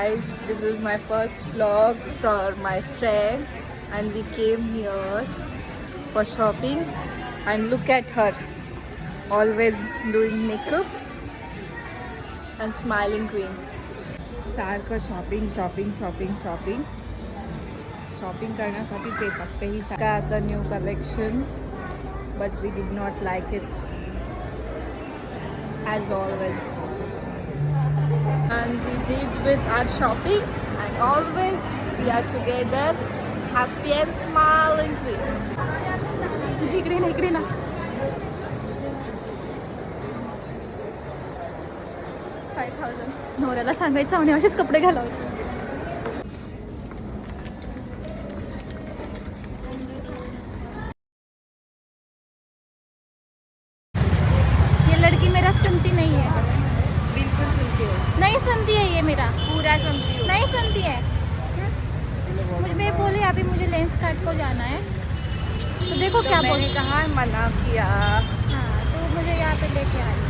guys, this is my first vlog for my friend and we came here for shopping and look at her, always doing makeup and smiling queen. सारखं shopping shopping shopping shopping shopping करण्यासाठीच येत असते ही. The new collection but we did not like it as always. And we did with our shopping and always we are together happy and smiling with. इकडे ना 5,000 नवऱ्याला सांगायचं आणि असेच कपडे घालावे. ये लड़की मेरा सुनती नहीं है, बिल्कुल सुनती हो? नहीं सुनती है ये मेरा, पूरा सुनती हो? नहीं सुनती है. मुझे बोले अभी मुझे लेंस कार्ट को जाना है तो देखो तो क्या मैंने बोले. कहा मना किया. हाँ तो मुझे यहाँ पे लेके आई.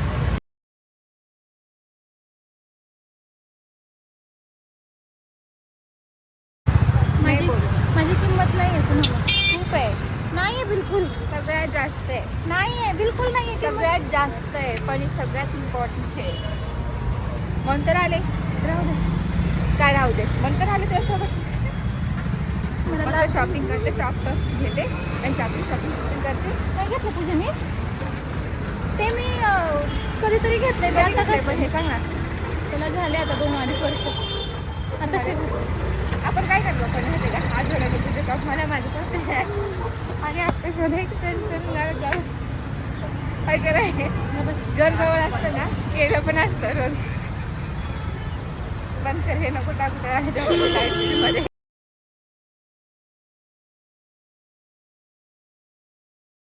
माझी माझी किंमत नाही आहे तुम्हाला. खूप आहे, नाही आहे बिलकुल, सगळ्यात जास्त आहे, नाही आहे बिलकुल नाही आहे किंमत. सगळ्यात जास्त आहे पण ही सगळ्यात इम्पॉर्टंट आहे. म्हणून तर आले. राहू दे. काय राहू दे, म्हणून तर आले त्यासोबत. मला मस्त शॉपिंग करते, टॉप घेते आणि शॉपिंग करते. नाही घेतलं पूजा मी. ते मी कधीतरी घेतले ते आता पण काय हे सांग ना, त्याला झाले आता 2-2.5 वर्ष. आता आपण काय करतो पण माहिती का, हात जोडायचे तुझे टॉप मला माझे टॉप आणि आपल्या सोडे एक्सचेंज करून गावात जाऊ. काय करायचे, बस घर जवळ असतं ना, केलं पण असतं रोज. बंद कर, हे नको टाकू मध्ये.